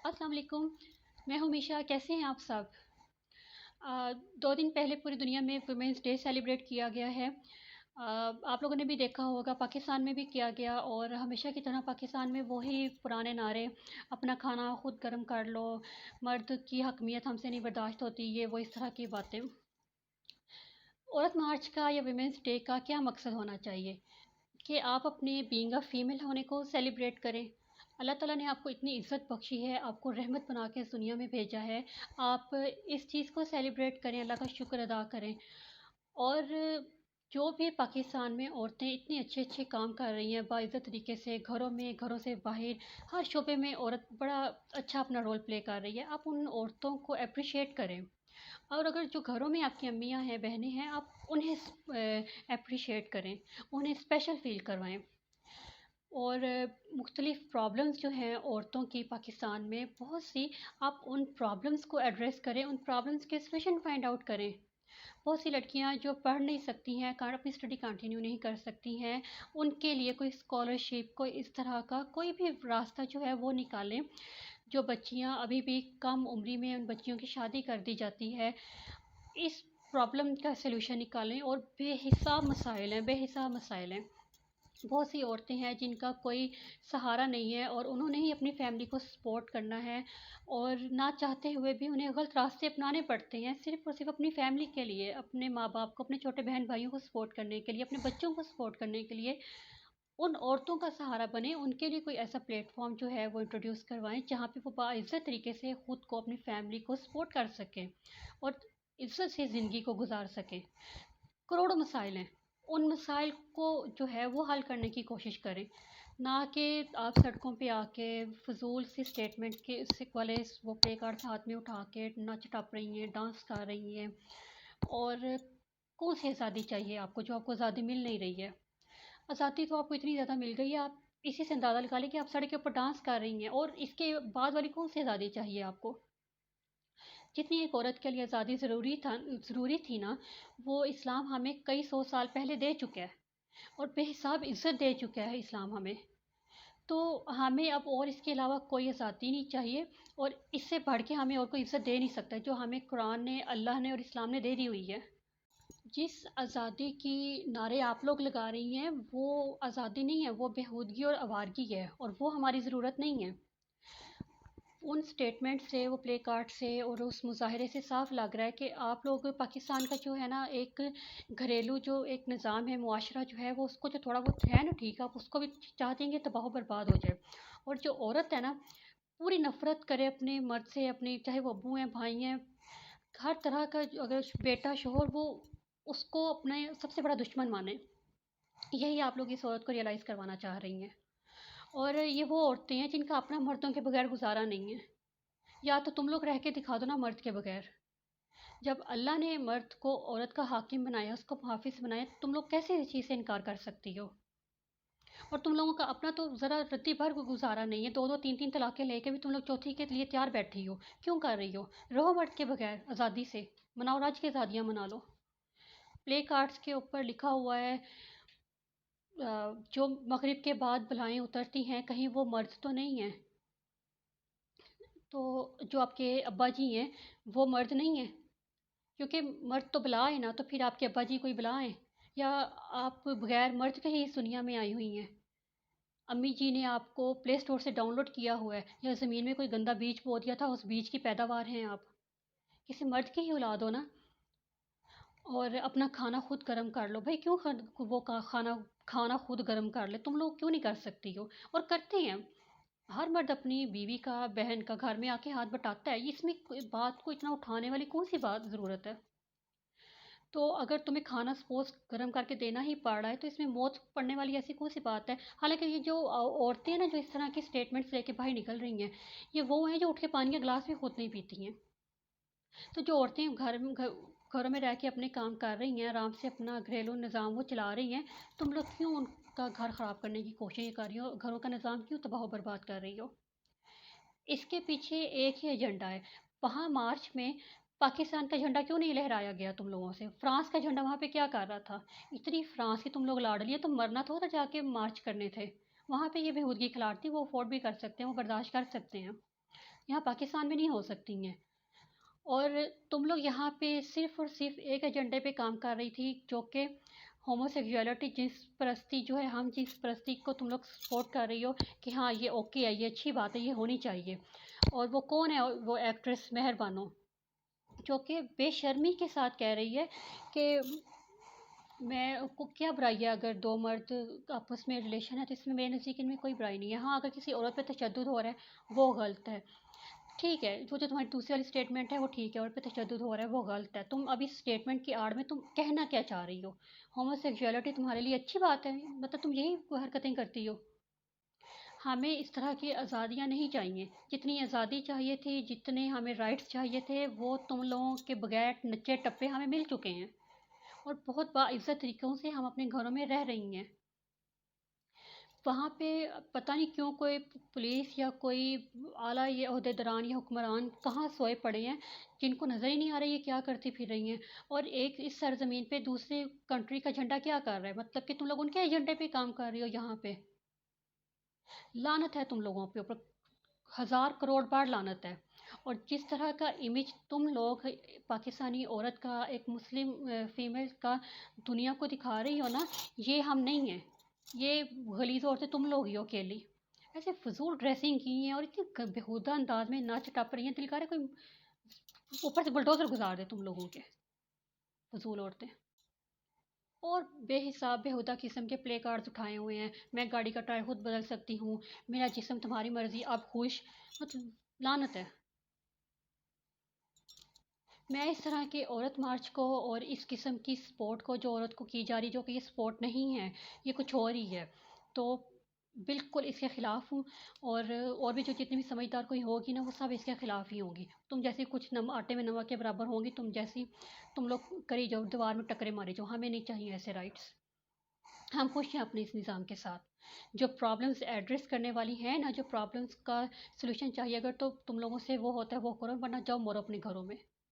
अस्सलाम वालेकुम। मैं हूँ मीशा। कैसे हैं आप सब? 2 दिन पहले पूरी दुनिया में वुमेंस डे सेलिब्रेट किया गया है। आप लोगों ने भी देखा होगा, पाकिस्तान में भी किया गया और हमेशा की तरह पाकिस्तान में वही पुराने नारे, अपना खाना खुद गर्म कर लो, मर्द की हकमियत हमसे नहीं बर्दाश्त होती, ये वो इस तरह की बातें। औरत मार्च का या वुमेंस डे का क्या मकसद होना चाहिए कि आप अपने बीइंग अ फीमेल होने को सेलिब्रेट करें। अल्लाह ताला ने आपको इतनी इज़्ज़त बख्शी है, आपको रहमत बना के इस दुनिया में भेजा है। आप इस चीज़ को सेलिब्रेट करें, अल्लाह का शुक्र अदा करें। और जो भी पाकिस्तान में औरतें इतने अच्छे-अच्छे काम कर रही हैं, बाइज़्ज़त तरीके से घरों में, घरों से बाहर, हर शोबे में औरत बड़ा अच्छा अपना रोल प्ले कर रही है। आप उन औरतों को एप्रिशिएट करें। और अगर जो घरों में आपकी अम्मियाँ हैं, बहनें हैं, आप उन्हें एप्रिशिएट करें, उन्हें स्पेशल फ़ील करवाएँ। और मुख्तलिफ़ प्रॉब्लम्स जो हैं औरतों की पाकिस्तान में बहुत सी, आप उन प्रॉब्लम्स को एड्रेस करें, उन प्रॉब्लम्स के सॉल्यूशन फाइंड आउट करें। बहुत सी लड़कियां जो पढ़ नहीं सकती हैं, अपनी स्टडी कंटिन्यू नहीं कर सकती हैं, उनके लिए कोई स्कॉलरशिप, कोई इस तरह का कोई भी रास्ता जो है वो निकालें। जो बच्चियां अभी भी कम उम्री में, उन बच्चियों की शादी कर दी जाती है, इस प्रॉब्लम का सलूशन निकालें। और बेहिसाब मसाइल हैं। बहुत सी औरतें हैं जिनका कोई सहारा नहीं है और उन्होंने ही अपनी फैमिली को सपोर्ट करना है, और ना चाहते हुए भी उन्हें गलत रास्ते अपनाने पड़ते हैं, सिर्फ़ और सिर्फ अपनी फैमिली के लिए, अपने माँ बाप को, अपने छोटे बहन भाइयों को सपोर्ट करने के लिए, अपने बच्चों को सपोर्ट करने के लिए। उन औरतों का सहारा बने, उनके लिए कोई ऐसा प्लेटफॉर्म जो है वो इंट्रोड्यूस करवाएं जहाँ पे वो बाइज़्ज़त तरीके से ख़ुद को, अपनी फैमिली को सपोर्ट कर सकें और इज़्ज़त से ज़िंदगी को गुजार सकें। करोड़ों मसाइल हैं, उन मसाइल को जो है वो हल करने की कोशिश करें, ना कि आप सड़कों पे आके फ़िज़ूल सी स्टेटमेंट के इससे वाले वो प्ले कार्ड्स हाथ में उठा के नच टप रही हैं, डांस कर रही हैं। और कौन सी आज़ादी चाहिए आपको जो आपको आज़ादी मिल नहीं रही है? आज़ादी तो आपको इतनी ज़्यादा मिल गई है, आप इसी से अंदाज़ा लगा लें कि आप सड़क के ऊपर डांस कर रही हैं, और इसके बाद वाली कौन सी आज़ादी चाहिए आपको? जितनी एक औरत के लिए आज़ादी ज़रूरी थी ना, वो इस्लाम हमें कई सौ साल पहले दे चुका है, और बेहिसाब इज़्ज़त दे चुका है इस्लाम हमें। तो हमें अब और इसके अलावा कोई आज़ादी नहीं चाहिए, और इससे बढ़ के हमें और कोई इज़्ज़त दे नहीं सकता जो हमें कुरान ने, अल्लाह ने और इस्लाम ने दे दी हुई है। जिस आज़ादी की नारे आप लोग लगा रही हैं, वो आज़ादी नहीं है, वो बेहूदगी और आवारगी है, और वो हमारी ज़रूरत नहीं है। उन स्टेटमेंट से, वो प्ले कार्ड से और उस मुज़ाहरे से साफ लग रहा है कि आप लोग पाकिस्तान का जो है ना, एक घरेलू जो एक निज़ाम है, मुआशरा जो है वो, उसको जो थोड़ा बहुत है ना ठीक, आप उसको भी चाहते हैं कि तबाह बर्बाद हो जाए। और जो औरत है ना, पूरी नफ़रत करे अपने मर्द से, अपने चाहे वो अब्बू हैं, भाई हैं, हर तरह का अगर बेटा, शोहर, वो उसको अपने सबसे बड़ा दुश्मन माने। यही आप लोग इस औरत को रियलाइज़ करवाना चाह रही हैं। और ये वो औरतें हैं जिनका अपना मर्दों के बगैर गुजारा नहीं है। या तो तुम लोग रह के दिखा दो ना मर्द के बगैर। जब अल्लाह ने मर्द को औरत का हाकिम बनाया, उसको हाफिज बनाया, तो तुम लोग कैसे इस चीज़ से इनकार कर सकती हो? और तुम लोगों का अपना तो ज़रा रत्ती भर गुजारा नहीं है, दो दो तीन तीन तलाक़ें लेके भी तुम लोग चौथी के लिए तैयार बैठी हो। क्यों कर रही हो? रहो मर्द के बगैर आज़ादी से, मनाओ, राज की आज़ादियाँ मना लो। प्ले कार्ड्स के ऊपर लिखा हुआ है जो मगरिब के बाद बलाएं उतरती हैं, कहीं वो मर्द तो नहीं है? तो जो आपके अब्बा जी हैं, वो मर्द नहीं हैं? क्योंकि मर्द तो बला है ना, तो फिर आपके अब्बा जी कोई बला हैं? या आप बगैर मर्द के ही इस दुनिया में आई हुई हैं? अम्मी जी ने आपको प्ले स्टोर से डाउनलोड किया हुआ है, या ज़मीन में कोई गंदा बीज बो दिया था, उस बीज की पैदावार हैं आप? किसी मर्द की ही औलाद हो ना। और अपना खाना खुद गर्म कर लो भाई। क्यों खाना खाना खुद गर्म कर ले, तुम लोग क्यों नहीं कर सकती हो? और करते हैं, हर मर्द अपनी बीवी का, बहन का घर में आके हाथ बटाता है, इसमें बात को इतना उठाने वाली कौन सी बात ज़रूरत है? तो अगर तुम्हें खाना सपोज़ गरम करके देना ही पड़ रहा है, तो इसमें मौत पड़ने वाली ऐसी कौन-सी बात है? हालाँकि ये जो औरतें हैं ना, जो इस तरह के स्टेटमेंट्स लेके बाहर निकल रही हैं, ये वो हैं जो उठ के पानी का ग्लास भी खुद नहीं पीती हैं। तो जो औरतें घरों में रह के अपने काम कर रही हैं, आराम से अपना घरेलू निज़ाम वो चला रही हैं, तुम लोग क्यों उनका घर ख़राब करने की कोशिश कर रही हो? घरों का निज़ाम क्यों तबाह बर्बाद कर रही हो? इसके पीछे एक ही एजेंडा है। वहाँ मार्च में पाकिस्तान का झंडा क्यों नहीं लहराया गया तुम लोगों से? फ्रांस का झंडा वहाँ पे क्या कर रहा था? इतनी फ्रांस की तुम लोग लाडली है, तो मरना थोड़ा था जाके मार्च करने थे। वहाँ पे ये बेहूदगी खिलाड़ी थी, वो अफ़ोर्ड भी कर सकते हैं, वो बर्दाश्त कर सकते हैं। यहाँ पाकिस्तान में नहीं हो सकती हैं। और तुम लोग यहाँ पे सिर्फ़ और सिर्फ़ एक एजेंडे पे काम कर रही थी, जो कि होमोसेक्सुअलिटी, जिस परस्ती जो है, हम जिस परस्ती को तुम लोग सपोर्ट कर रही हो कि हाँ ये ओके है, ये अच्छी बात है, ये होनी चाहिए। और वो कौन है? वो एक्ट्रेस मेहर बानो, जो कि बेशर्मी के साथ कह रही है कि मैं को क्या बुराई है अगर दो मर्द आपस में रिलेशन है, तो इसमें मेरे नज़दीक इनमें कोई बुराई नहीं है। हाँ, अगर किसी औरत पे तशद्दुद हो रहा है वो गलत है, ठीक है। जो जो तुम्हारी दूसरी वाली स्टेटमेंट है वो ठीक है, और पे तशद्दुद हो रहा है वो गलत है। तुम अभी स्टेटमेंट की आड़ में तुम कहना क्या चाह रही हो? होमोसेक्सुअलिटी तुम्हारे लिए अच्छी बात है, मतलब तुम यही हरकतें करती हो। हमें इस तरह की आज़ादियाँ नहीं चाहिए। जितनी आज़ादी चाहिए थी, जितने हमें राइट्स चाहिए थे, वो तुम लोगों के बगैर नच्चे टप्पे हमें मिल चुके हैं, और बहुत बाइज़्ज़त तरीक़ों से हम अपने घरों में रह रही हैं। वहाँ पे पता नहीं क्यों कोई पुलिस या कोई आला ये ओहदेदारान या हुक्मरान कहाँ सोए पड़े हैं, जिनको नज़र ही नहीं आ रहा ये क्या करती फिर रही हैं। और एक इस सरज़मीन पे दूसरे कंट्री का झंडा क्या कर रहा है? मतलब कि तुम लोग उनके एजेंडे पे काम कर रही हो यहाँ पे। लानत है तुम लोगों के ऊपर, हज़ार करोड़ बार लानत है। और जिस तरह का इमेज तुम लोग पाकिस्तानी औरत का, एक मुस्लिम फीमेल का दुनिया को दिखा रही हो ना, ये हम नहीं हैं। ये गलीज़ औरतें तुम लोग ही हो अकेली। ऐसे फजूल ड्रेसिंग की है और इतनी बेहुदा अंदाज में नाच टप रही हैं, दिल कर रहा है कोई ऊपर से बुलडोज़र गुजार दे तुम लोगों के। फजूल औरतें। और बेहिसाब बेहुदा किस्म के प्ले कार्ड्स उठाए हुए हैं, मैं गाड़ी का टायर खुद बदल सकती हूँ, मेरा जिस्म तुम्हारी मर्जी, अब खुश। मतलब लानत है। मैं इस तरह के औरत मार्च को और इस किस्म की सपोर्ट को जो औरत को की जा रही, जो कि ये सपोर्ट नहीं है, ये कुछ और ही है, तो बिल्कुल इसके ख़िलाफ़ हूँ। और भी जो जितनी भी समझदार कोई होगी ना, वो सब इसके ख़िलाफ़ ही होंगी। तुम जैसी कुछ आटे में नमक के बराबर होंगी, तुम जैसी, तुम लोग करी जाओ, दीवार में टकरे मारे जाओ। हमें नहीं चाहिए ऐसे राइट्स। हम खुश हैं अपने इस निज़ाम के साथ। जो प्रॉब्लम्स एड्रेस करने वाली हैं ना, जो प्रॉब्लम्स का सलूशन चाहिए अगर, तो तुम लोगों से वो होता है वो करो, वरना जाओ मरो अपने घरों में।